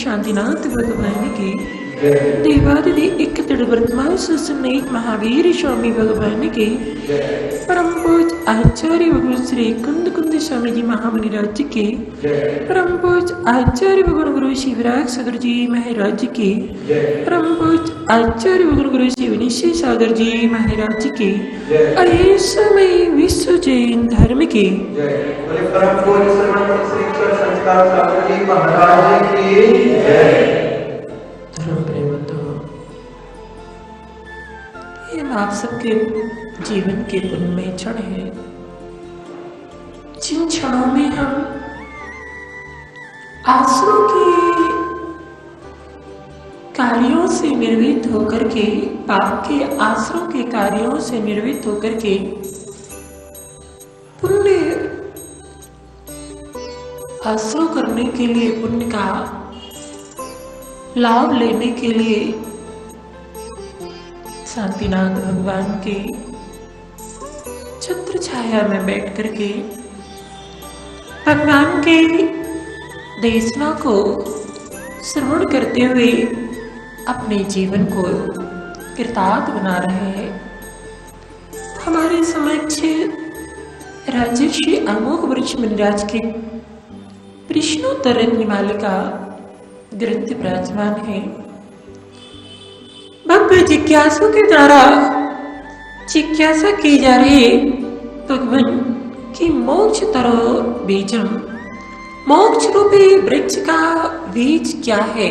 शांतिनाथ भगवान की देवादिदेव एक वर्तमान समेत महावीर स्वामी भगवान के परम पूज्य आचार्य भगवान श्री कुंद कुंद स्वामी जी महामुनिराज के परम पूज्य आचार्य भगवान गुरु शिवराज सागर जी महाराज के परम पूज्य आचार्य भगवान गुरु शिव निश्चय सागर जी महाराज के अये समय विश्व जैन धर्म के परम पूज्य सागर जी महाराज की धर्म प्रेम आप सबके जीवन के उनमें क्षण है जिन क्षणों में हम आसुरों के कार्यों से निर्वृत्त होकर के पाप के आसुरों के कार्यों से निर्वृत्त होकर के पुण्य आसुरों करने के लिए पुण्य का लाभ लेने के लिए शांतिनाथ भगवान के छत्र छाया में बैठ करके भगवान के देशना को श्रवण करते हुए अपने जीवन को कृतार्थ बना रहे हैं। हमारे समक्ष राजर्षि अमोघ वृक्ष मुनिराज के प्रश्नोत्तर मालिका ग्रंथ विराजमान है। भक्त जिज्ञासु के द्वारा जिज्ञासा की जा रही भगवान की मोक्ष तरो बीजम, मोक्ष रूपी वृक्ष का बीज क्या है,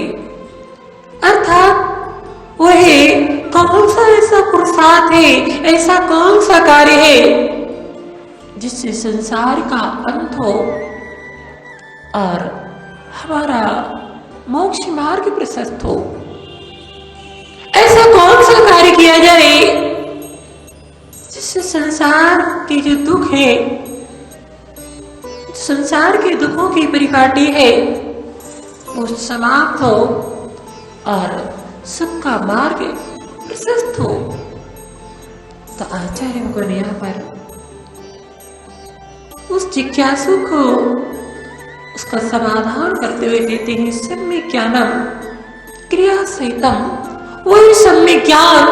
अर्थात वह कौन सा ऐसा पुरुषार्थ है, ऐसा कौन सा कार्य है जिससे संसार का अंत हो और हमारा मोक्ष मार्ग प्रशस्त हो। ऐसा कौन सा कार्य किया जाए जिससे संसार के जो दुख है, संसार के दुखों की परिपाटी है, वो समाप्त हो और सुख का मार्ग प्रशस्त हो। तो आचार्य को यहाँ पर उस जिज्ञासु को उसका समाधान करते हुए कहते हैं, सम्य ज्ञानम क्रिया सहितम, वही सम्य ज्ञान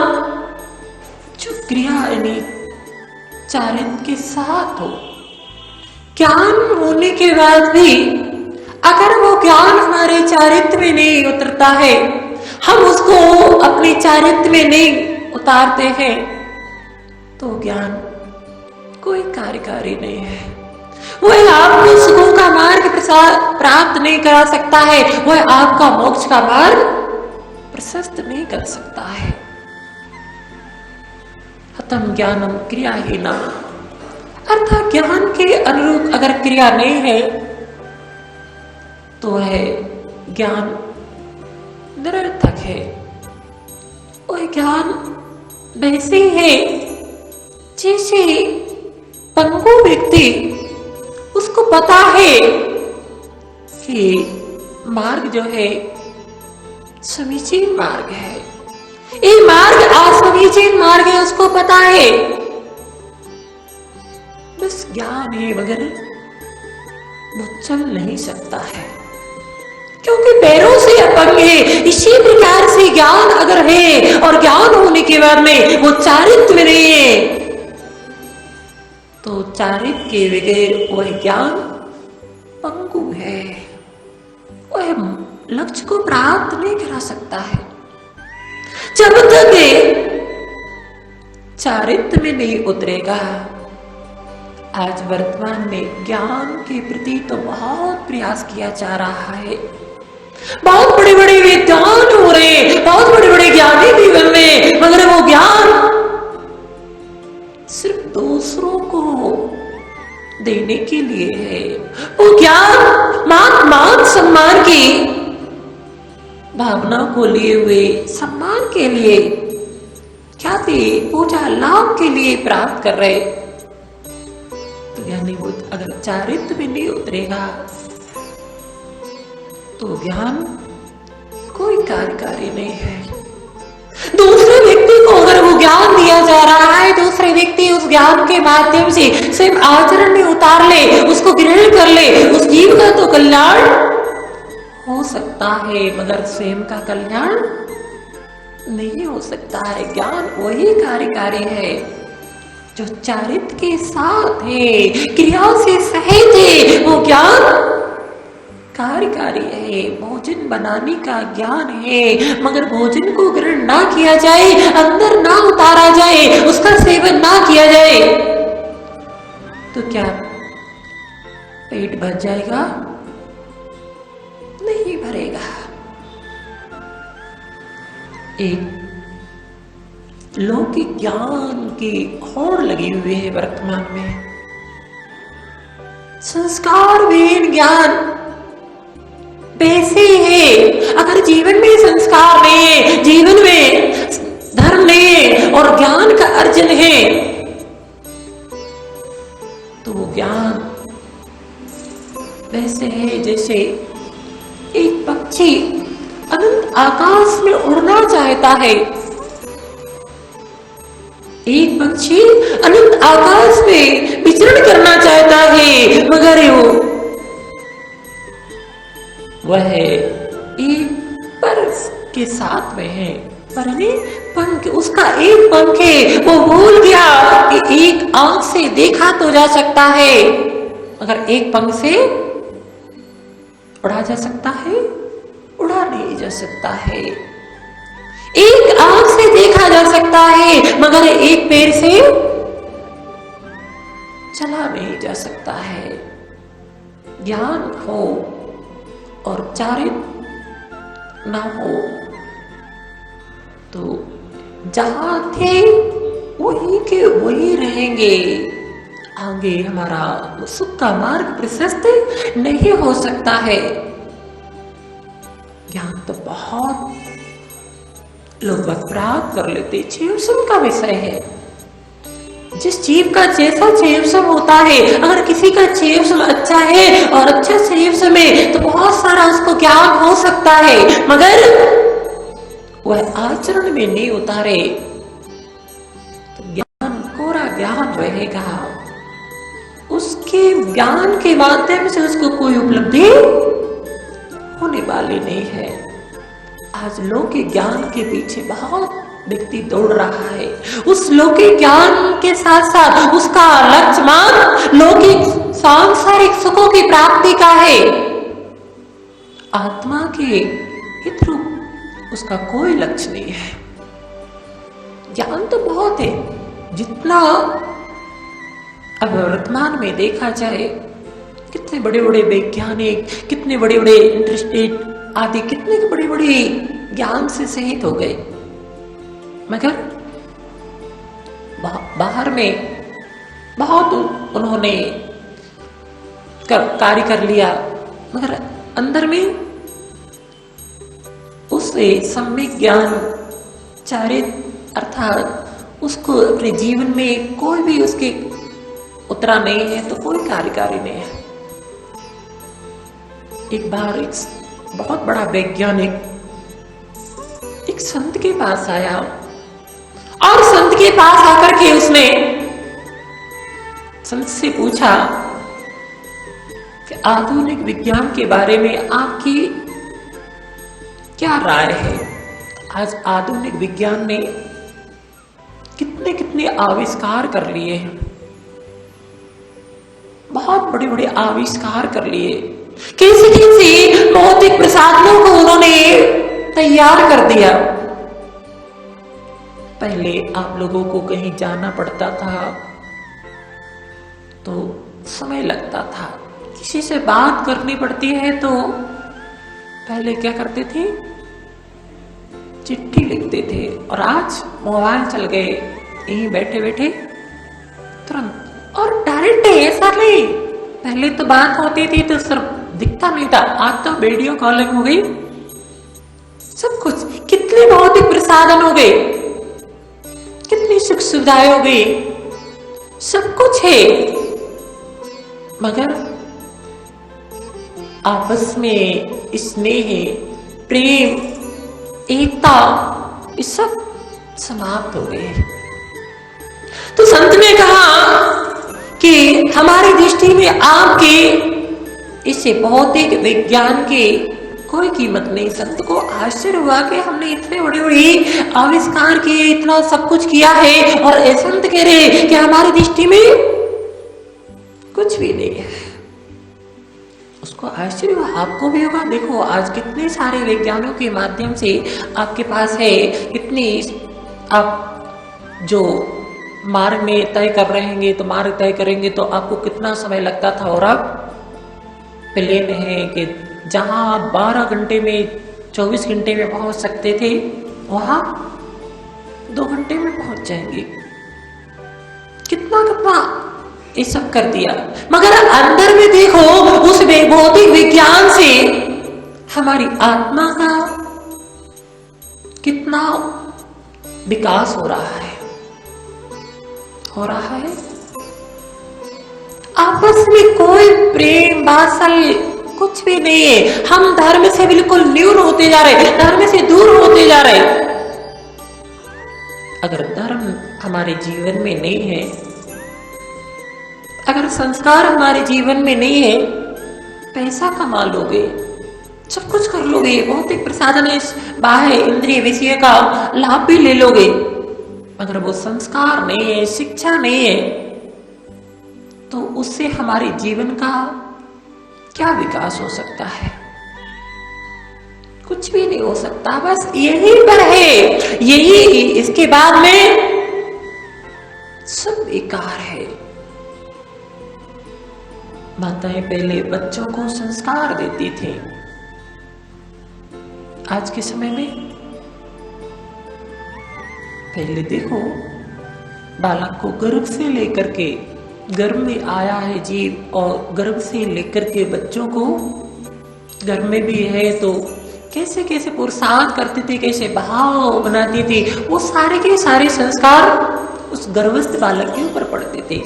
जो क्रिया यानी चारित्र के साथ हो। ज्ञान होने के बाद भी अगर वो ज्ञान हमारे चारित्र में नहीं उतरता है, हम उसको अपने चारित्र में नहीं उतारते हैं, तो ज्ञान कोई कार्यकारी नहीं है। वह आपको सुखों का मार्ग प्राप्त नहीं करा सकता है, वह आपका मोक्ष का मार्ग प्रशस्त नहीं कर सकता है। हतम ज्ञानम क्रियाहीना, अर्थात ज्ञान के अनुरूप अगर क्रिया नहीं है तो वह ज्ञान निरर्थक है। वह ज्ञान वैसे है जैसे पंगु व्यक्ति उसको पता है कि मार्ग जो है समीचीन मार्ग है, ये मार्ग असमीचीन मार्ग है, उसको पता है, बस ज्ञान है मगर वो चल नहीं सकता है क्योंकि पैरों से अपंग है। इसी प्रकार से ज्ञान अगर है और ज्ञान होने के बाद में वो चारित्र्य में नहीं है तो चारित्र्य के बगैर वह ज्ञान पंगु है, वह लक्ष्य को प्राप्त नहीं करा सकता है। जब तक चारित्र्य में नहीं उतरेगा। आज वर्तमान में ज्ञान के प्रति तो बहुत प्रयास किया जा रहा है, बहुत बड़े बड़े विद्वान हो रहे हैं, बहुत बड़े बड़े ज्ञानी भी बन रहे हैं, मगर वो ज्ञान सिर्फ दूसरों को देने के लिए है। वो ज्ञान मान सम्मान की भावना को लिए हुए, सम्मान के लिए, ख्याति पूजा लाभ के लिए प्राप्त कर रहे, तो यानी वो अगर चारित्र्य में नहीं उतरेगा तो ज्ञान कोई कार्यकारी नहीं है। दूसरे व्यक्ति को अगर वो ज्ञान दिया जा रहा है, दूसरे व्यक्ति उस ज्ञान के माध्यम से सिर्फ आचरण में उतार ले, उसको ग्रहण कर ले, उस जीव का तो कल्याण हो सकता है मगर स्वयं का कल्याण नहीं हो सकता है। ज्ञान वही कार्यकारी है जो चारित्र्य के साथ है, क्रिया से सहित है, वो ज्ञान कार्यकारी है। भोजन बनाने का ज्ञान है मगर भोजन को ग्रहण ना किया जाए, अंदर ना उतारा जाए, उसका सेवन ना किया जाए तो क्या पेट भर जाएगा? नहीं भरेगा। एक लौकिक ज्ञान की होड़ लगी हुई है वर्तमान में, संस्कारहीन ज्ञान पैसे है। अगर जीवन में संस्कार नहीं है, जीवन में धर्म नहीं है और ज्ञान का अर्जन है तो वो ज्ञान वैसे है जैसे एक पक्षी अनंत आकाश में उड़ना चाहता है। एक पक्षी अनंत आकाश में विचरण करना चाहता है मगर वह एक पर के साथ में है, पर पंख, उसका एक पंख है, वो भूल गया कि एक आंख से देखा तो जा सकता है मगर एक पंख से उड़ा जा सकता है, उड़ा नहीं जा सकता है। एक आंख से देखा जा सकता है मगर एक पैर से चला नहीं जा सकता है। ज्ञान हो और चारित्र्य ना हो तो जहां थे वही के वही रहेंगे। आगे हमारा सुख का मार्ग प्रशस्त नहीं हो सकता है। ज्ञान तो बहुत लोग प्राप्त कर लेते, चेवसम का विषय है। जिस जीव का जैसा चेवसम होता है, अगर किसी का चेवसम अच्छा है और अच्छा चेवसम है तो बहुत सारा उसको ज्ञान हो सकता है मगर वह आचरण में नहीं उतारे तो ज्ञान कोरा ज्ञान रहेगा, उसके ज्ञान के माध्यम से उसको कोई उपलब्धि होने वाली नहीं है। आज लौकिक ज्ञान के पीछे बहुत व्यक्ति दौड़ रहा है, उस लौकिक ज्ञान के साथ साथ उसका लक्ष्य मान लौकिक सांसारिक सुखों की प्राप्ति का है, आत्मा के हित रूप उसका कोई लक्ष्य नहीं है। ज्ञान तो बहुत है, जितना अब वर्तमान में देखा जाए कितने बड़े बड़े वैज्ञानिक, कितने बड़े बड़े इंटरेस्टेड आदि कितने बड़े बड़े ज्ञान से सहित हो गए मगर बाहर में बहुत उन्होंने कार्य कर लिया मगर अंदर में उससे सम्यक ज्ञान चारित अर्थात उसको अपने जीवन में कोई भी उसके उतरा नहीं है तो कोई कार्यकारी नहीं है। एक बार एक बहुत बड़ा वैज्ञानिक एक संत के पास आया और संत के पास आकर के उसने संत से पूछा कि आधुनिक विज्ञान के बारे में आपकी क्या राय है। आज आधुनिक विज्ञान ने कितने कितने आविष्कार कर लिए हैं, बहुत बड़े बड़े आविष्कार कर लिए, कैसे कैसे भौतिक प्रसाधनों को उन्होंने तैयार कर दिया। पहले आप लोगों को कहीं जाना पड़ता था तो समय लगता था, किसी से बात करनी पड़ती है तो पहले क्या करते थे, चिट्ठी लिखते थे। और आज मोबाइल चल गए, यहीं बैठे बैठे तुरंत और डायरेक्ट है। ऐसा नहीं, पहले तो बात होती थी तो सिर्फ दिखता नहीं था, आज तो वीडियो कॉलिंग हो गई, सब कुछ, कितने भौतिक प्रसाधन हो गए, कितनी सुख सुविधाएं हो गई, सब कुछ है। मगर आपस में स्नेह, प्रेम, एकता, ये सब समाप्त हो गए। तो संत ने कहा कि हमारी दृष्टि में आपके इसे भौतिक विज्ञान के कोई कीमत नहीं। संत को आश्चर्य हुआ कि हमने इतने बड़े बड़े आविष्कार किए, इतना सब कुछ किया है और संत कह रहे कि हमारी दृष्टि में कुछ भी नहीं है। उसको आश्चर्य हुआ, आपको भी होगा। देखो आज कितने सारे विज्ञानों के माध्यम से आपके पास है, कितनी आप जो मार्ग में तय कर रहेंगे तो मार्ग तय करेंगे तो आपको कितना समय लगता था, और अब प्लेन है कि जहां आप 12 घंटे में 24 घंटे में पहुंच सकते थे वहां 2 घंटे में पहुंच जाएंगे। कितना कितना ये सब कर दिया। मगर अंदर में देखो उस भौतिक विज्ञान से हमारी आत्मा का कितना विकास हो रहा है, हो रहा है। आपस में कोई प्रेम वात्सल्य कुछ भी नहीं है। हम धर्म से बिल्कुल न्यून होते जा रहे, धर्म से दूर होते जा रहे। अगर धर्म हमारे जीवन में नहीं है, अगर संस्कार हमारे जीवन में नहीं है, पैसा कमा लोगे, सब कुछ कर लोगे, भौतिक प्रसाधन बाह्य इंद्रिय विषय का लाभ भी ले लोगे, मगर वो संस्कार नहीं है, शिक्षा नहीं है, तो उससे हमारे जीवन का क्या विकास हो सकता है? कुछ भी नहीं हो सकता। बस यही पर है, यही, इसके बाद में सब बेकार है। माताएं पहले बच्चों को संस्कार देती थी, आज के समय में पहले देखो बालक को गर्भ से लेकर के, गर्भ में आया है जीव और गर्भ से लेकर के बच्चों को गर्भ में भी है तो कैसे कैसे पुरुषार्थ करती थी, कैसे भाव बनाती थी, वो सारे के सारे संस्कार उस गर्भस्थ बालक के ऊपर पड़ते थे।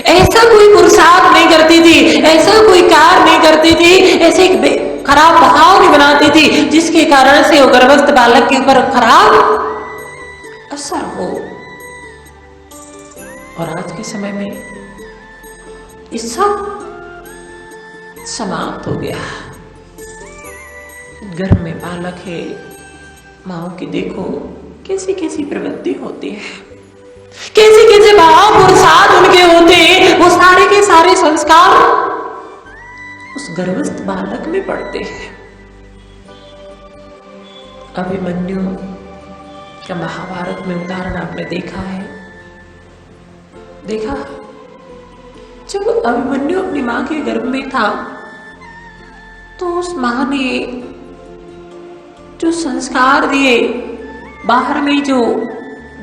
ऐसा कोई पुरुषार्थ नहीं करती थी, ऐसा कोई कार्य नहीं करती थी, ऐसे एक खराब भाव नहीं बनाती थी जिसके कारण से वो गर्भस्थ बालक के ऊपर खराब असर हो। और आज के समय में ये सब समाप्त हो गया। गर्भ में बालक है, माओ की देखो कैसी कैसी प्रवृत्ति होती है, कैसे कैसे भाव पुरुषार्थ उनके होते हैं, वो सारे के सारे संस्कार उस गर्भस्थ बालक में पड़ते हैं। अभिमन्यु का महाभारत में उदाहरण आपने देखा है, देखा जब अभिमन्यु अपनी मां के गर्भ में था तो उस मां ने जो संस्कार दिए, बाहर में जो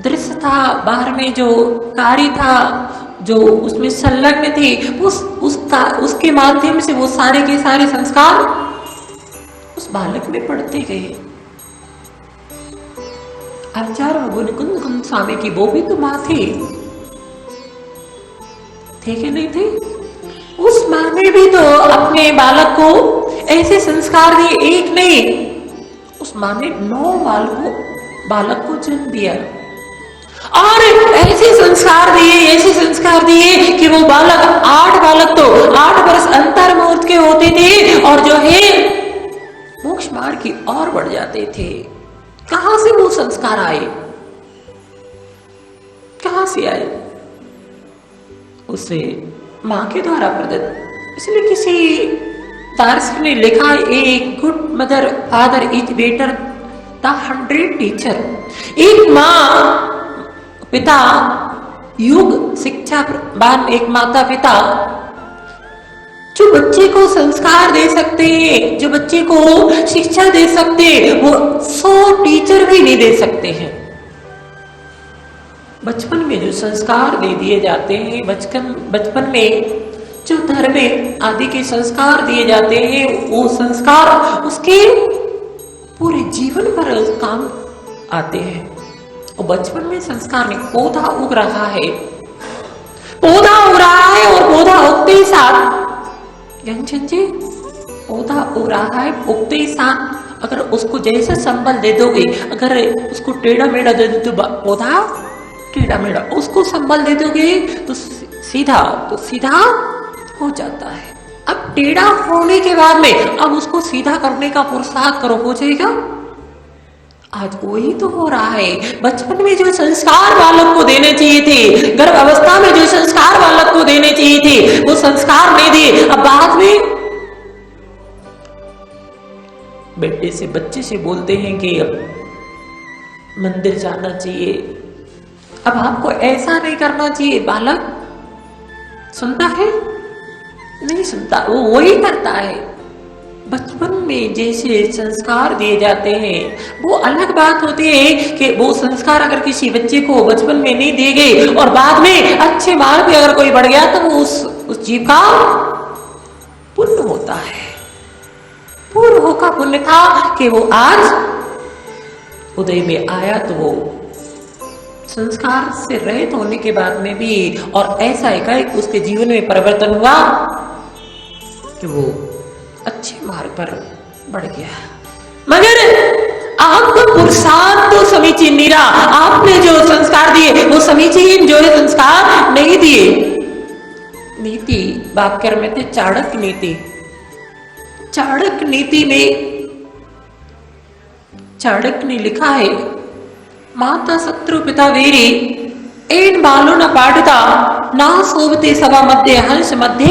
दृश्य था, बाहर में जो कार्य था, जो उसमें संलग्न थे, उसके माध्यम से वो सारे के सारे संस्कार उस बालक में पड़ते गए। आचार्य मुकुंद कुंद स्वामी की वो भी तो माँ थी, थे कि नहीं थे? उस माँ ने भी तो अपने बालक को ऐसे संस्कार दिए, एक नहीं, उस माँ ने 9 बालक को जन्म दिया और ऐसे संस्कार दिए कि वो बालक 8 बालक तो 8 वर्ष अंतर मुहूर्त के होते थे और जो है मोक्ष मार्ग की ओर बढ़ जाते थे। कहां से वो संस्कार आए, कहां से आए? उसे मां के द्वारा प्रदत्त। इसलिए किसी दार्शनिक ने लिखा, a good mother father is better the 100 teacher. एक माँ पिता युग शिक्षावान, एक माता पिता जो बच्चे को संस्कार दे सकते हैं, जो बच्चे को शिक्षा दे सकते हैं, वो 100 टीचर भी नहीं दे सकते हैं। बचपन में जो संस्कार दे दिए जाते हैं, बचपन में जो धर्म आदि के संस्कार दिए जाते हैं, वो संस्कार उसके पूरे जीवन पर काम आते हैं। और बचपन में संस्कार में पौधा उग रहा है, और पौधा उगते ही साथ जी, पौधा उग रहा है, उगते ही साथ अगर उसको जैसे संबल दे दोगे, अगर उसको टेढ़ा मेढ़ा दे दो तो पौधा टेढ़ा मेढ़ा, उसको संबल दे दोगे तो सीधा हो जाता है। अब टेढ़ा होने के बाद में अब उसको सीधा करने का पुरुषार्थ करो, हो जाएगा। आज वही तो हो रहा है। बचपन में जो संस्कार बालक को देने चाहिए थे, गर्भ अवस्था में जो संस्कार बालक को देने चाहिए थे, वो संस्कार नहीं दिए। अब बाद में बच्चे से बोलते हैं कि अब मंदिर जाना चाहिए, अब आपको ऐसा नहीं करना चाहिए। बालक सुनता है? नहीं सुनता, वो वही करता है। बचपन में जैसे संस्कार दिए जाते हैं, वो अलग बात होती है कि वो संस्कार अगर किसी बच्चे को बचपन में नहीं दिए गए और बाद में अच्छे मार्ग पे अगर कोई बढ़ गया तो वो उस जीव का पुण्य होता है। पूर्व का पुण्य था कि वो आज उदय में आया, तो वो संस्कार से रहित होने के बाद में भी और ऐसा एकाएक उसके जीवन में परिवर्तन हुआ कि वो अच्छे मार्ग पर बढ़ गया। मगर आपका पुरुषार्थ तो समीचीन नहीं रहा। आपने जो संस्कार दिए वो समीचीन जो है संस्कार नहीं दिए। नीति वाक्य में थे चाणक्य नीति। चाणक्य नीति में चाणक्य ने लिखा है, माता शत्रु पिता वीरी एन बालो न पाठता ना शोभते सभा मध्य हंस मध्य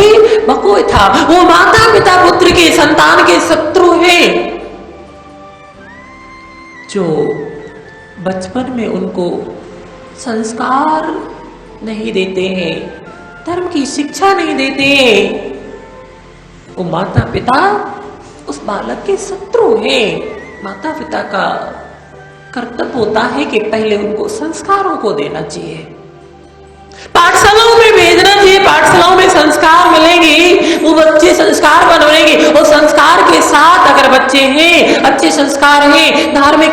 बको था। वो माता पिता पुत्र के संतान के शत्रु हैं, जो बचपन में उनको संस्कार नहीं देते हैं, धर्म की शिक्षा नहीं देते हैं। वो माता पिता उस बालक के शत्रु हैं। माता पिता का कर्तव्य होता है कि पहले उनको संस्कारों को देना चाहिए, पाठशालाओं में भेजना चाहिए। पाठशालाओं में संस्कार मिलेंगे, वो बच्चे संस्कार बनेंगे। और संस्कार के साथ अगर बच्चे हैं, अच्छे संस्कार हैं, धार्मिक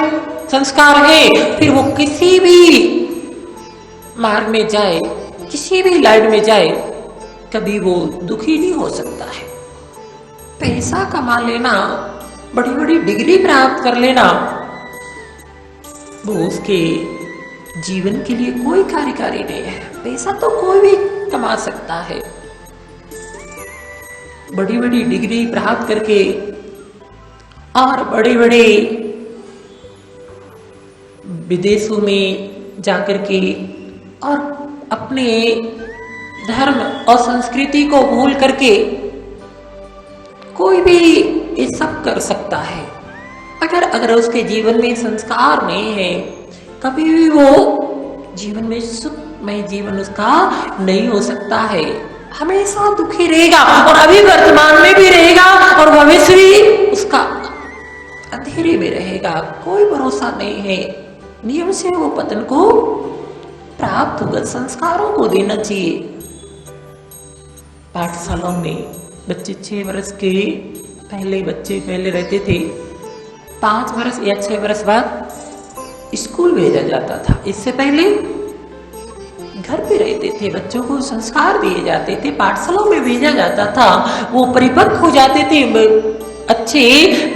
संस्कार हैं, फिर वो किसी भी मार्ग में जाए, किसी भी लाइन में जाए, कभी वो दुखी नहीं हो सकता है। पैसा कमा लेना, बड़ी बड़ी डिग्री प्राप्त कर लेना, वो उसके जीवन के लिए कोई कार्यकारी नहीं है। पैसा तो कोई भी कमा सकता है, बड़ी बड़ी डिग्री प्राप्त करके और बड़े बड़े विदेशों में जाकर के और अपने धर्म और संस्कृति को भूल करके कोई भी ये सब कर सकता है। अगर उसके जीवन में संस्कार नहीं है, कभी भी वो जीवन में सुखमय जीवन उसका नहीं हो सकता है। हमेशा दुखी रहेगा और अभी वर्तमान में भी रहेगा और भविष्य भी उसका अंधेरे में रहेगा। कोई भरोसा नहीं है। नियम से वो पतन को प्राप्त होगा। संस्कारों को देना चाहिए। पाठशालाओं में बच्चे 6 वर्ष के पहले रहते थे, 5 वर्ष या 6 वर्ष बाद स्कूल भेजा जाता था। इससे पहले घर पे रहते थे, बच्चों को संस्कार दिए जाते थे, पाठशालाओं में भेजा जाता था, वो परिपक्व हो जाते थे, अच्छे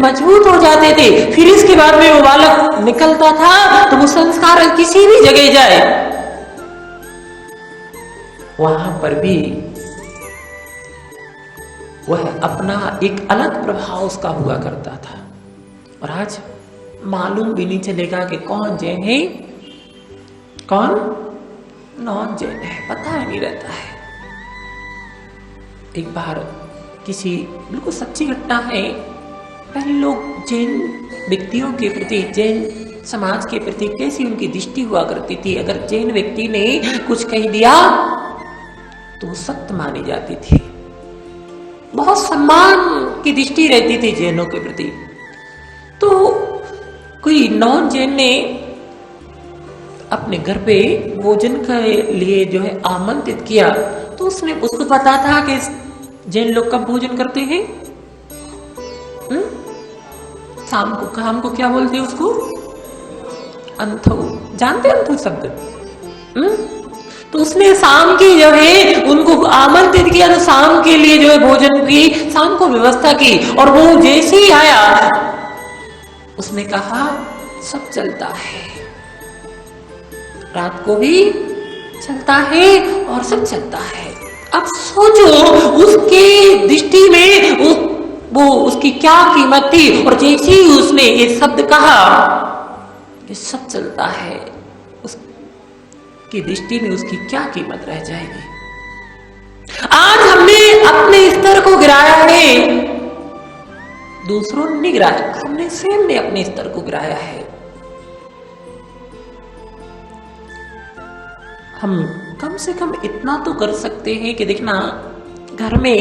मजबूत हो जाते थे। फिर इसके बाद में वो बालक निकलता था तो वो संस्कार किसी भी जगह जाए वहां पर भी वह अपना एक अलग प्रभाव उसका हुआ करता था। और आज मालूम भी नहीं चलेगा कि कौन जैन है कौन नॉन जैन है, पता ही नहीं रहता है। एक बार किसी बिल्कुल सच्ची घटना है, पहले लोग जैन व्यक्तियों के प्रति, जैन समाज के प्रति कैसी उनकी दृष्टि हुआ करती थी। अगर जैन व्यक्ति ने कुछ कह दिया तो सत्य मानी जाती थी, बहुत सम्मान की दृष्टि रहती थी जैनों के प्रति। तो कोई नॉन जैन ने अपने घर पे भोजन के लिए जो है आमंत्रित किया, तो उसको पता था कि जैन लोग कब भोजन करते हैं, शाम को क्या बोलते हैं उसको, अंथो, जानते हैं अंथो शब्द। तो उसने शाम की जो है उनको आमंत्रित किया, तो शाम के लिए जो है भोजन की शाम को व्यवस्था की। और वो जैसे ही आया उसने कहा सब चलता है, रात को भी चलता है और सब चलता है। अब सोचो उसके दृष्टि में वो उसकी क्या कीमत थी। और जैसे ही उसने ये शब्द कहा कि सब चलता है, उसकी दृष्टि में उसकी क्या कीमत रह जाएगी। आज हमने अपने स्तर को गिराया है, दूसरों ने नहीं गिराया, हमने स्वयं ने अपने स्तर को गिराया है। हम कम से कम इतना तो कर सकते हैं कि देखना, घर में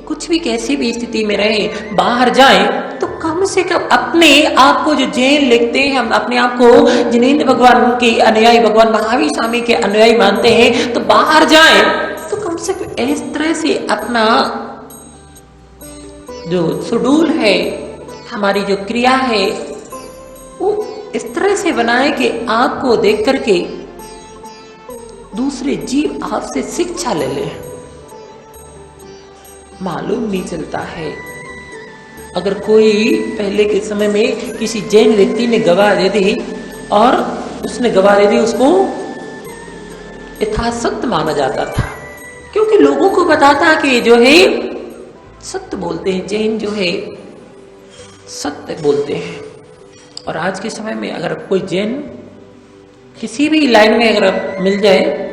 कुछ भी कैसी भी स्थिति में रहे, बाहर जाए तो कम से कम अपने आप को, जो जैन लिखते हैं, हम अपने आप को जिनेंद्र भगवान के अनुयायी, भगवान महावीर स्वामी के अनुयायी मानते हैं, तो बाहर जाए तो कम से कम इस तरह से अपना जो शेड्यूल है, हमारी जो क्रिया है, वो इस तरह से बनाए कि आपको देख करके दूसरे जीव आपसे शिक्षा ले ले। मालूम नहीं चलता है, अगर कोई पहले के समय में किसी जैन व्यक्ति ने गवाह दे दी और उसने गवाह दे दी, उसको यथासत्य माना जाता था, क्योंकि लोगों को पता था कि जो है सत्य बोलते हैं, जैन जो है सत्य बोलते हैं। और आज के समय में अगर कोई जैन किसी भी लाइन में अगर मिल जाए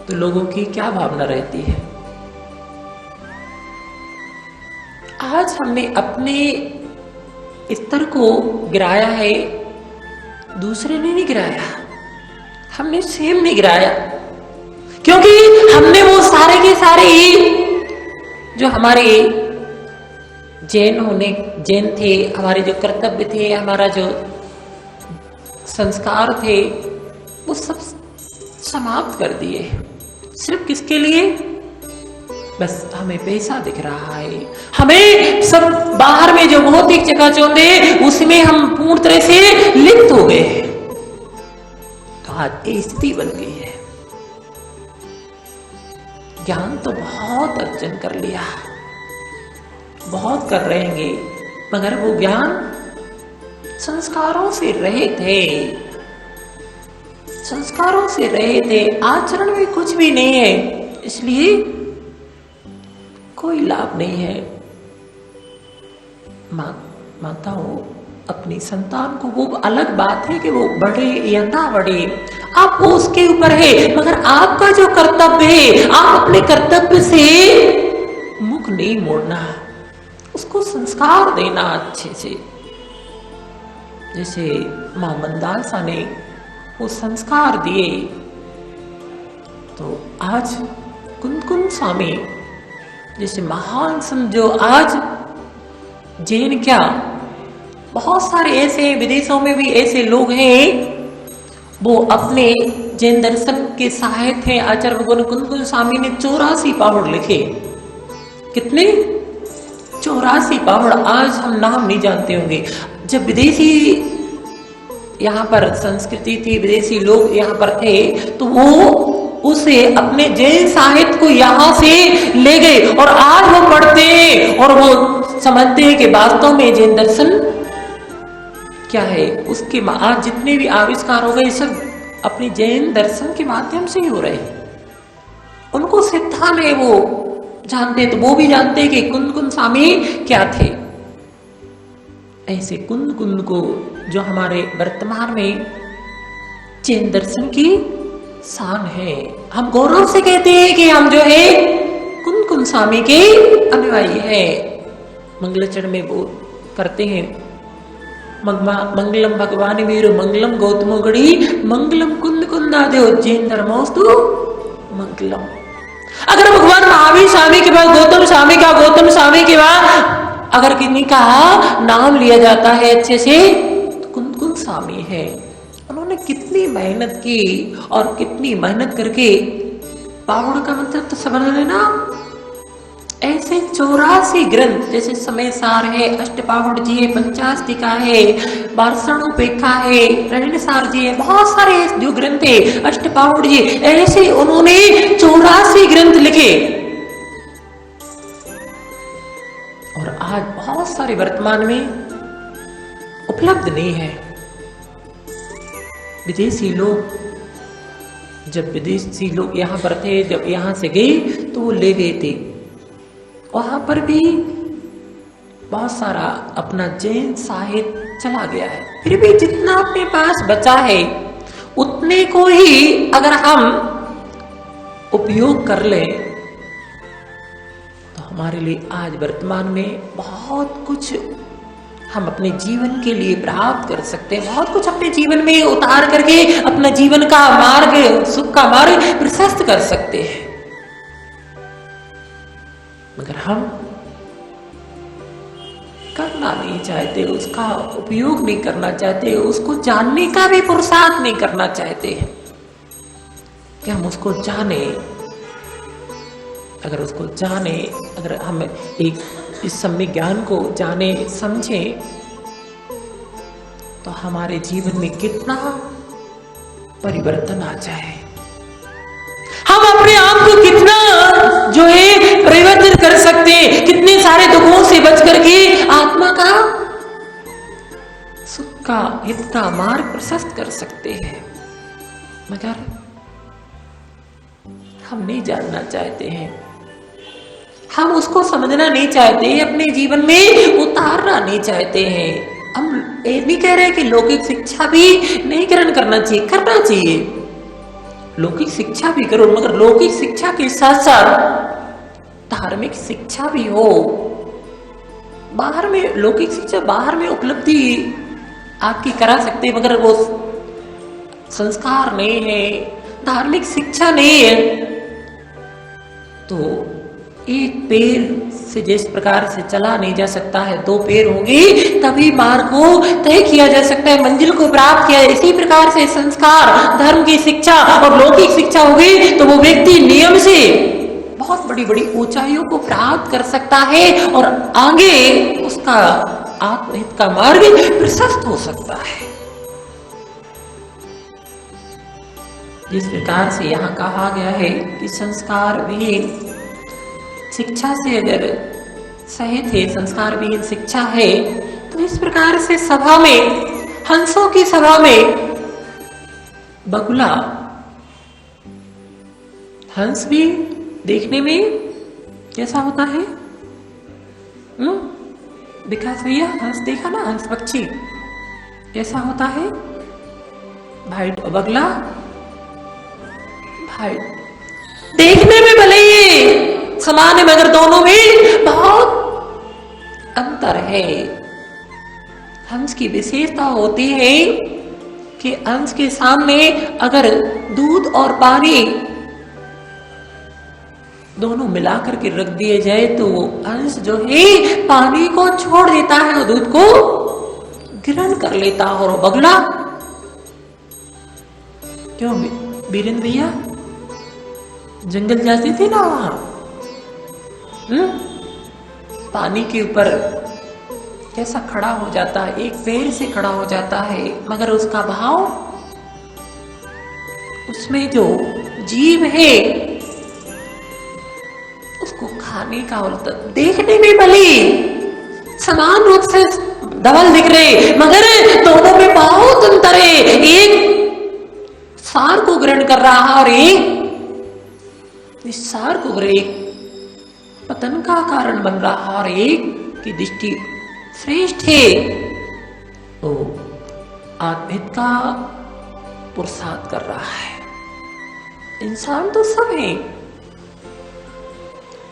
तो लोगों की क्या भावना रहती है। आज हमने अपने स्तर को गिराया है, दूसरे ने नहीं गिराया, हमने स्वयं नहीं गिराया, क्योंकि हमने वो सारे के सारे जो हमारे जैन थे, हमारे जो कर्तव्य थे, हमारा जो संस्कार थे, वो सब समाप्त कर दिए। सिर्फ किसके लिए? बस हमें पैसा दिख रहा है, हमें सब बाहर में जो भौतिक चकाचौंध है उसमें हम पूर्ण तरह से लिप्त हो गए। तो आज ये स्थिति बन गई है। ज्ञान तो बहुत अर्जन कर लिया, बहुत कर रहेंगे, मगर वो ज्ञान संस्कारों से रहित है, संस्कारों से रहे थे, आचरण में कुछ भी नहीं है, इसलिए कोई लाभ नहीं है। माताओं अपनी संतान को, वो अलग बात है कि वो बढ़े या ना बढ़े, आप वो उसके ऊपर है, मगर आपका जो कर्तव्य है, आप अपने कर्तव्य से मुख नहीं मोड़ना, उसको संस्कार देना अच्छे से। जैसे मां मंदालसा ने वो संस्कार दिए, तो आज कुंदकुंद स्वामी जैसे महान संत, जो आज जैन क्या बहुत सारे ऐसे विदेशों में भी ऐसे लोग हैं, वो अपने जैन दर्शन के सहायक हैं। आचार्य भगवान कुंदकुंद स्वामी ने 84 पहाड़ लिखे। कितने? 84 पहाड़। आज हम नाम नहीं जानते होंगे। जब विदेशी यहाँ पर संस्कृति थी, विदेशी लोग यहाँ पर थे, तो वो उसे अपने जैन साहित्य को यहाँ से ले गए और आज वो पढ़ते हैं और वो समझते हैं कि वास्तव में जैन दर्शन क्या है। उसके आज जितने भी आविष्कार हो गए सब अपने जैन दर्शन के माध्यम से ही हो रहे हैं। उनको सिद्धांत है, वो जानते, तो वो भी जानते हैं कि कुंद कुंद स्वामी क्या थे। ऐसे कुंद कुंद को जो हमारे वर्तमान में जैन दर्शन की शान है, हम गौरव से कहते हैं कि हम जो है कुंद कुंद स्वामी के अनुयायी है। मंगलाचरण में वो करते हैं, मंगलम भगवान वीर मंगलम गौतमो गढ़ी मंगलम कुंद कुंदादेव जैन धर्मोस्तु मंगलम। अगर भगवान महावीर स्वामी के बाद गौतम स्वामी के बाद अगर किन्हीं का नाम लिया जाता है अच्छे से, तो कुंद कुंद स्वामी है। उन्होंने कितनी मेहनत की और कितनी मेहनत करके पाहुड़ का मतलब तो समझ लेना। ऐसे 84 ग्रंथ, जैसे समय सार है, अष्टपाहुड़ जी है, पंचास्तिका है, वार्षणोपेक्षा है, रहणसार जी है, बहुत सारे जो ग्रंथ है, अष्टपाहुड़ जी, ऐसे उन्होंने 84 ग्रंथ लिखे। और आज बहुत सारे वर्तमान में उपलब्ध नहीं है। विदेशी लोग, जब विदेशी लोग यहाँ पर थे, जब यहाँ से गए तो वो ले गए थे। वहां पर भी बहुत सारा अपना जैन साहित्य चला गया है। फिर भी जितना अपने पास बचा है उतने को ही अगर हम उपयोग कर लें तो हमारे लिए आज वर्तमान में बहुत कुछ हम अपने जीवन के लिए प्राप्त कर सकते हैं। बहुत कुछ अपने जीवन में उतार करके अपना जीवन का मार्ग, सुख का मार्ग प्रशस्त कर सकते हैं। मगर हम करना नहीं चाहते, उसका उपयोग नहीं करना चाहते, उसको जानने का भी पुरुषार्थ नहीं करना चाहते हैं कि हम उसको जाने। अगर उसको जाने, अगर हम एक इस सम्यक ज्ञान को जाने समझें तो हमारे जीवन में कितना परिवर्तन आ जाए, हम अपने आप को कितना जो है परिवर्तन कर सकते हैं, कितने सारे दुखों से बच करके आत्मा का सुख का, हित का मार्ग प्रशस्त कर सकते हैं। मगर हम नहीं जानना चाहते हैं, हम उसको समझना नहीं चाहते, अपने जीवन में उतारना नहीं चाहते हैं। हम ये नहीं कह रहे कि लौकिक शिक्षा भी नहीं ग्रहण करना चाहिए, करना चाहिए, लौकिक शिक्षा भी करो, मगर लौकिक शिक्षा के साथ साथ धार्मिक शिक्षा भी हो। बाहर में लौकिक शिक्षा बाहर में उपलब्धि आपकी करा सकते, मगर वो संस्कार नहीं है, धार्मिक शिक्षा नहीं है, तो एक पैर से जिस प्रकार से चला नहीं जा सकता है, 2 पैर होंगे तभी मार्ग को तय किया जा सकता है, मंजिल को प्राप्त किया। इसी प्रकार से संस्कार, धर्म की शिक्षा और लौकिक शिक्षा होगी तो वो व्यक्ति नियम से बहुत बड़ी बड़ी ऊंचाइयों को प्राप्त कर सकता है और आगे उसका आत्महित का मार्ग प्रशस्त हो सकता है। जिस प्रकार से यहाँ कहा गया है कि संस्कार विहीन शिक्षा से अगर सहित है, संस्कार विहीन शिक्षा है, तो इस प्रकार से सभा में, हंसों की सभा में बगुला, हंस भी देखने में कैसा होता है? विकास भैया, हंस देखा ना, हंस पक्षी कैसा होता है? भाइट और बगला, भाइट देखने में भले ही समान है मगर दोनों में बहुत अंतर है। हंस की विशेषता होती है कि हंस के सामने अगर दूध और पानी दोनों मिलाकर के रख दिए जाए तो वो हंस जो है पानी को छोड़ देता है और दूध को ग्रहण कर लेता है। और बगला क्यों बीरेंद्र भैया जंगल जाती थी ना, वहां पानी के ऊपर कैसा खड़ा हो जाता है, एक पैर से खड़ा हो जाता है, मगर उसका भाव, उसमें जो जीव है उसको खाने का और देखने में भले समान रूप से डबल दिख रहे, मगर दोनों में बहुत अंतर है। एक सार को ग्रहण कर रहा है और एक इस सार को एक पतन का कारण बन रहा है और एक की दृष्टि श्रेष्ठ है। तो आत्मिक का पुरुषार्थ कर रहा है। इंसान तो सब है,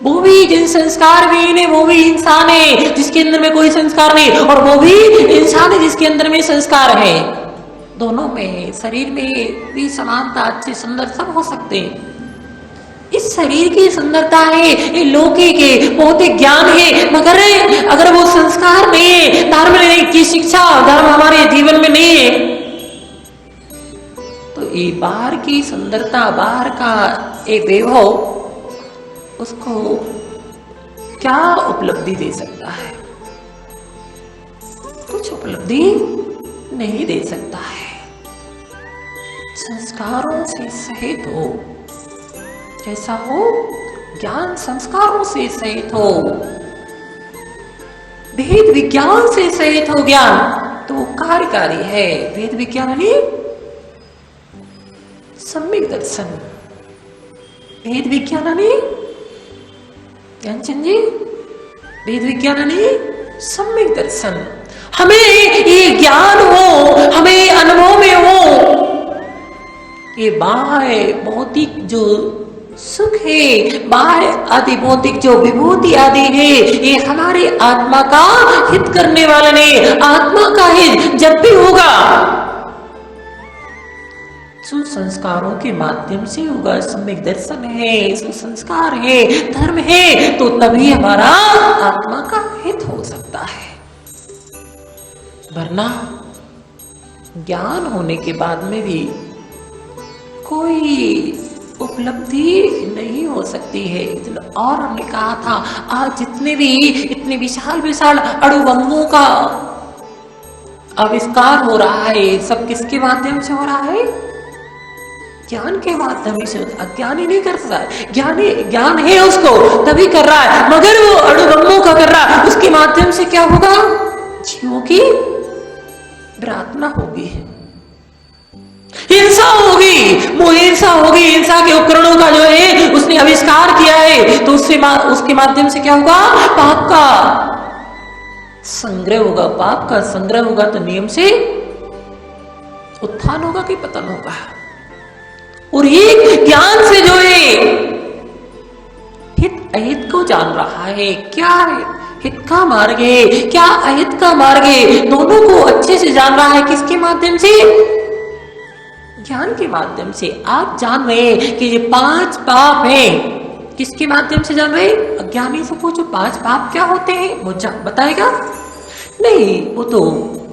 वो भी जिन संस्कार विहीन है वो भी इंसान है जिसके अंदर में कोई संस्कार नहीं, और वो भी इंसान है जिसके अंदर में संस्कार है। दोनों में शरीर में भी समानता, अच्छे सुंदर सब हो सकते हैं। इस शरीर की सुंदरता है, ये लौकिक है, भौतिक ज्ञान है, मगर अगर वो संस्कार नहीं है, धर्म की शिक्षा धर्म हमारे जीवन में नहीं है, तो ये बाहर की सुंदरता, बाहर का ये वैभव उसको क्या उपलब्धि दे सकता है? कुछ उपलब्धि नहीं दे सकता है। संस्कारों से सहित हो, कैसा हो? ज्ञान संस्कारों से सहित हो, भेद विज्ञान से सहित हो ज्ञान, तो कार्यकारी है। भेद विज्ञान यानी सम्यक दर्शन, भेद विज्ञान यानी ज्ञानचंद जी, भेद विज्ञान यानी सम्यक दर्शन। हमें ये ज्ञान हो, हमें अनुभव में हो, ये बाह्य भौतिक जो सुख है, बाह्य आदि भौतिक जो विभूति आदि है, ये हमारे आत्मा का हित करने वाला नहीं। आत्मा का हित जब भी होगा सुसंस्कारों के माध्यम से होगा। सम्यक दर्शन है, सुसंस्कार है, धर्म है, तो तभी हमारा आत्मा का हित हो सकता है। वरना ज्ञान होने के बाद में भी कोई उपलब्धि नहीं हो सकती है। और हमने कहा था, आज जितने भी इतने विशाल विशाल अणुबमों का आविष्कार हो रहा है, सब किसके माध्यम से हो रहा है? ज्ञान के माध्यम से। अज्ञानी नहीं कर सकता, ज्ञानी ज्ञान है उसको तभी कर रहा है, मगर वो अणुबमों का कर रहा है, उसके माध्यम से क्या होगा? जीवों की प्रार्थना होगी, हिंसा होगी, वो हिंसा होगी। हिंसा के उपकरणों का जो है उसने आविष्कार किया है, तो उसके माध्यम से क्या होगा? पाप का संग्रह होगा। पाप का संग्रह होगा तो नियम से उत्थान होगा कि पतन होगा। और ये ज्ञान से जो है हित अहित को जान रहा है, क्या हित का मार्ग है, क्या अहित का मार्ग है, दोनों को अच्छे से जान रहा है। किसके माध्यम से? ज्ञान के माध्यम से। आप जान रहे कि ये 5 पाप हैं, किसके माध्यम से जान रहे? अज्ञानी से पूछो 5 पाप क्या होते हैं, वो बताएगा नहीं। वो तो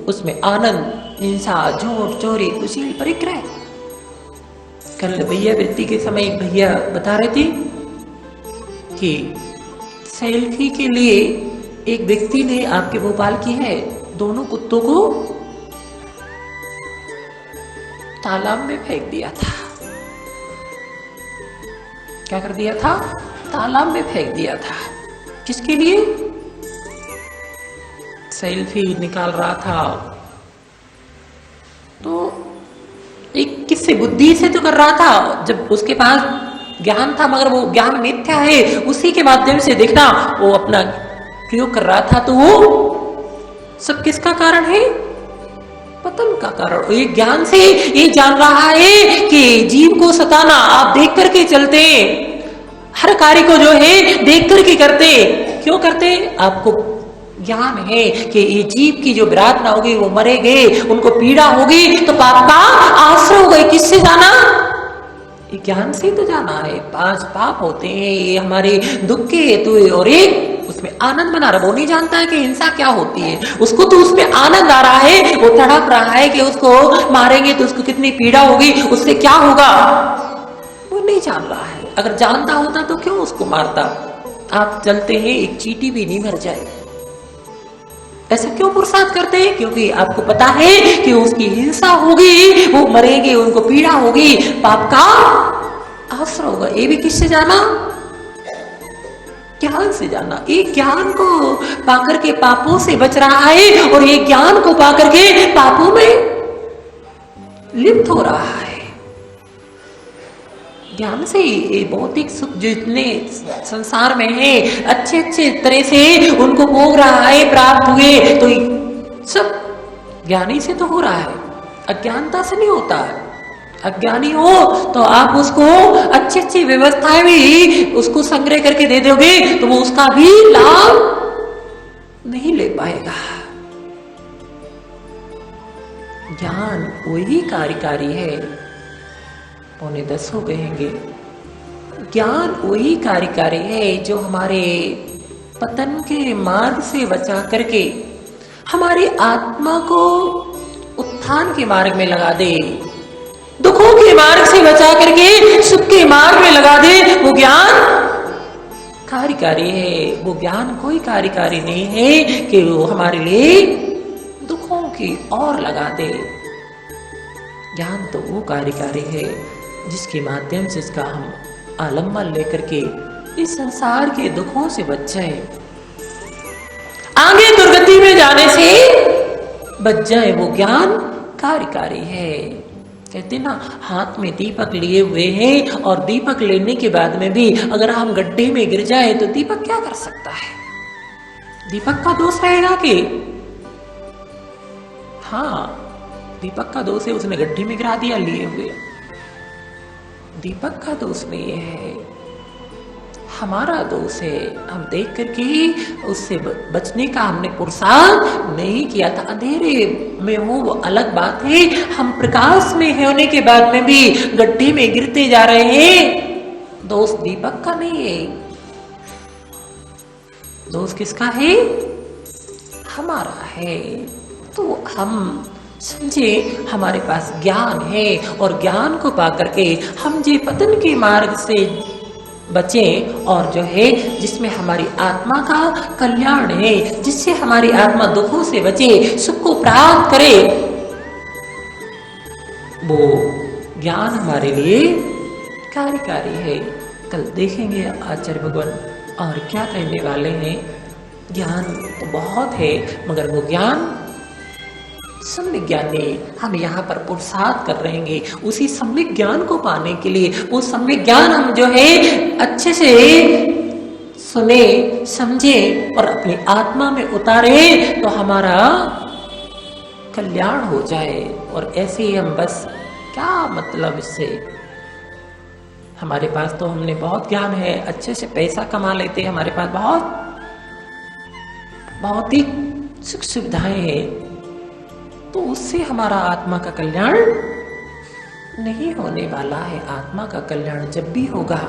उसमें आनंद, हिंसा, झूठ, चोरी, कुशील, परिग्रह। कल भैया वृत्ति के समय एक भैया बता रहे थे कि सेल्फी के लिए एक व्यक्ति ने आपके भोपाल की है, दोनों कुत्तों को तालाब में फेंक दिया था। क्या कर दिया था? तालाब में फेंक दिया था। किसके लिए? सेल्फी निकाल रहा था। तो एक किससे? बुद्धि से तो कर रहा था, जब उसके पास ज्ञान था, मगर वो ज्ञान मिथ्या है, उसी के माध्यम से देखना वो अपना प्रयोग कर रहा था। तो वो सब किसका कारण है? पतन का कारण। ये ज्ञान से ये जान रहा है कि जीव को सताना, आप देख करके चलते, हर कार्य को जो है देख करके करते। क्यों करते? आपको ज्ञान है कि ये जीव की जो प्रार्थना होगी वो मरेंगे, उनको पीड़ा होगी, तो पाप का आश्रय हो गए। किससे जाना? ये ज्ञान से तो जाना है। 5 पाप होते हैं, ये हमारे दुख के हेतु है, और एक उसमें आनंद बना रहा। वो नहीं जानता है कि हिंसा क्या होती है, उसको तो उसमें आनंद आ रहा है, वो तड़प रहा है कि उसको मारेंगे तो उसको कितनी पीड़ा होगी, उससे क्या होगा, वो नहीं जान रहा है। अगर जानता होता तो क्यों उसको मारता? आप चलते हैं, एक चींटी भी नहीं मर जाए। ऐसा क्यों पुरुषार्थ करते हैं? क्योंकि आपको पता है कि उसकी हिंसा होगी, वो मरेंगे, उनको पीड़ा होगी, पाप का अवसर होगा। ये भी किससे जाना? ज्ञान से जाना। एक ज्ञान को पाकर के पापों से बच रहा है और एक ज्ञान को पाकर के पापों में लिप्त हो रहा है। ज्ञान से ये भौतिक सुख जो इतने संसार में है, अच्छे अच्छे तरह से उनको भोग रहा है, प्राप्त हुए, तो सब ज्ञानी से तो हो रहा है, अज्ञानता से नहीं होता है। अज्ञानी हो तो आप उसको अच्छी अच्छी व्यवस्थाएं भी उसको संग्रह करके दे दोगे तो वो उसका भी लाभ नहीं ले पाएगा। ज्ञान वही कार्यकारी है। 9:45 हो गएंगे। ज्ञान वही कार्यकारी है जो हमारे पतन के मार्ग से बचा करके हमारी आत्मा को उत्थान के मार्ग में लगा दे, दुखों के मार्ग से बचा करके सुख के मार्ग में लगा दे। वो ज्ञान कार्यकारी है। वो ज्ञान कोई कार्यकारी नहीं है कि वो हमारे लिए दुखों की ओर लगा दे। ज्ञान तो वो कार्यकारी है जिसके माध्यम से इसका हम आलम्बन लेकर के इस संसार के दुखों से बच जाए, आगे दुर्गति में जाने से बच जाए। वो ज्ञान कार्यकारी है। कहते ना, हाथ में दीपक लिए हुए हैं और दीपक लेने के बाद में भी अगर हम गड्ढे में गिर जाए तो दीपक क्या कर सकता है? दीपक का दोष रहेगा कि? हाँ, दीपक का दोष है, उसने गड्ढे में गिरा दिया लिए हुए। दीपक का दोष नहीं है, हमारा दोष है। हम देख करके उससे बचने का हमने पुरुषार्थ नहीं किया था। अंधेरे में हो वो अलग बात है, हम प्रकाश में होने के बाद में भी गड्ढे में गिरते जा रहे हैं। दोष दीपक का नहीं है, दोष किसका है? हमारा है। तो हम समझे हमारे पास ज्ञान है और ज्ञान को पाकर के हम जे पतन के मार्ग से बचें और जो है जिसमें हमारी आत्मा का कल्याण है, जिससे हमारी आत्मा दुखों से बचे, सुख को प्राप्त करे, वो ज्ञान हमारे लिए कार्यकारी है। कल देखेंगे आचार्य भगवान और क्या कहने वाले हैं। ज्ञान तो बहुत है मगर वो ज्ञान सम्यक ज्ञान नहीं। हम यहाँ पर पुरुषार्थ कर रहेंगे उसी सम्यक ज्ञान को पाने के लिए। वो सम्यक ज्ञान हम जो है अच्छे से सुने, समझे और अपनी आत्मा में उतारे तो हमारा कल्याण हो जाए। और ऐसे ही हम बस क्या मतलब इससे, हमारे पास तो हमने बहुत ज्ञान है, अच्छे से पैसा कमा लेते, हमारे पास बहुत ही सुख सुविधाएं हैं, तो उससे हमारा आत्मा का कल्याण नहीं होने वाला है। आत्मा का कल्याण जब भी होगा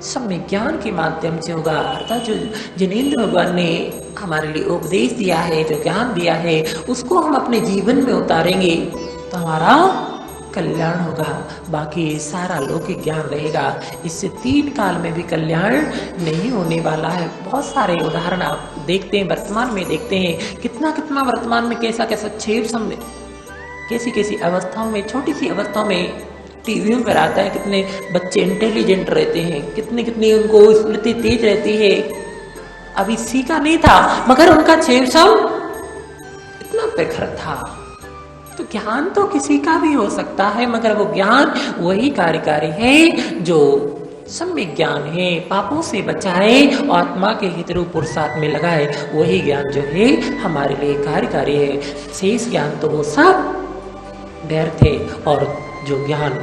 सम्यक ज्ञान के माध्यम से होगा। अर्थात जो जिनेंद्र भगवान ने हमारे लिए उपदेश दिया है, जो ज्ञान दिया है, उसको हम अपने जीवन में उतारेंगे तो हमारा कल्याण होगा। बाकी सारा लौकिक ज्ञान रहेगा, इससे 3 काल में भी कल्याण नहीं होने वाला है। बहुत सारे उदाहरण आप देखते हैं, वर्तमान में देखते हैं, कितना वर्तमान में कैसा छेड़ समय कैसी अवस्थाओं में, छोटी सी अवस्थाओं में टीवियों पर आता है, कितने बच्चे इंटेलिजेंट रहते हैं, कितनी उनको स्मृति तेज रहती है। अभी सीखा नहीं था मगर उनका छेड़ इतना प्रखर था। तो ज्ञान तो किसी का भी हो सकता है मगर वो ज्ञान वही कार्यकारी है जो सम्यक ज्ञान है, पापों से बचाए, आत्मा के हित रूप पुरुषार्थ में लगाए। वही ज्ञान जो है हमारे लिए कार्यकारी है। शेष ज्ञान तो वो सब व्यर्थ है। और जो ज्ञान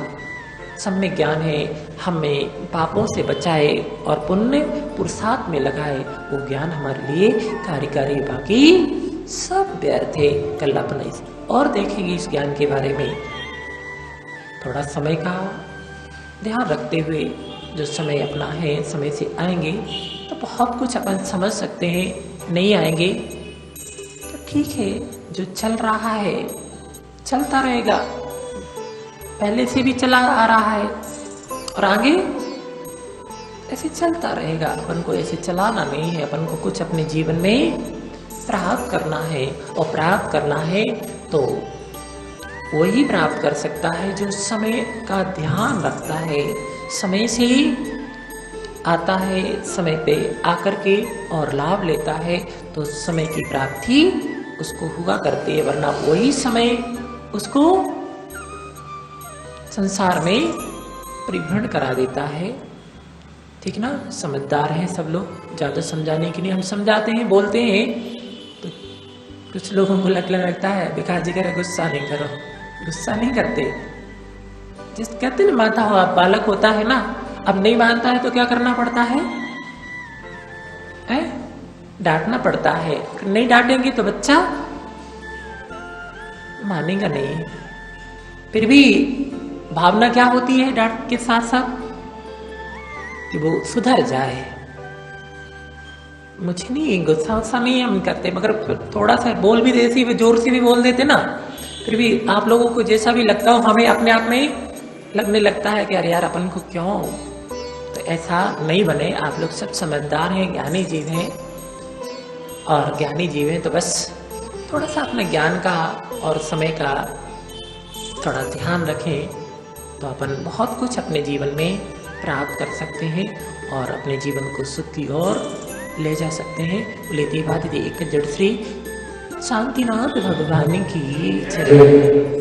सम्यक ज्ञान है, हमें पापों से बचाए और पुण्य पुरुषार्थ में लगाए, वो ज्ञान हमारे लिए कार्यकारी। बाकी सब व्यर्थ है। कल अपने और देखेंगे इस ज्ञान के बारे में। थोड़ा समय का ध्यान रखते हुए जो समय अपना है, समय से आएंगे तो बहुत कुछ अपन समझ सकते हैं। नहीं आएंगे तो ठीक है, जो चल रहा है चलता रहेगा, पहले से भी चला आ रहा है और आगे ऐसे चलता रहेगा। अपन को ऐसे चलाना नहीं है, अपन को कुछ अपने जीवन में प्राप्त करना है, और प्राप्त करना है तो वही प्राप्त कर सकता है जो समय का ध्यान रखता है, समय से आता है, समय पे आकर के और लाभ लेता है, तो समय की प्राप्ति उसको हुआ करती है। वरना वही समय उसको संसार में परिभ्रमण करा देता है। ठीक ना, समझदार हैं सब लोग, ज़्यादा समझाने के लिए हम समझाते हैं, बोलते हैं, तो कुछ लोगों को लगता है विकास जी कह रहे गुस्सा नहीं करो, गुस्सा नहीं करते। जिस कहते ना माता हुआ बालक होता है ना, अब नहीं मानता है तो क्या करना पड़ता है? डांटना पड़ता है। नहीं डांटेंगे तो बच्चा मानेगा नहीं। फिर भी भावना क्या होती है डांट के साथ साथ? कि वो सुधर जाए। मुझे नहीं गुस्सा वुस्सा नहीं हम करते, मगर थोड़ा सा बोल भी देसी जोर से भी बोल देते ना, फिर भी आप लोगों को जैसा भी लगता हो, हमें अपने आप में लगने लगता है कि अरे यार अपन को क्यों। तो ऐसा नहीं बने। आप लोग सब समझदार हैं, ज्ञानी जीव हैं, और ज्ञानी जीव हैं तो बस थोड़ा सा अपने ज्ञान का और समय का थोड़ा ध्यान रखें, तो अपन बहुत कुछ अपने जीवन में प्राप्त कर सकते हैं और अपने जीवन को सुख की ओर ले जा सकते हैं। बोले देवादिदेव एक जड़ श्री शांतिनाथ भगवान की जय।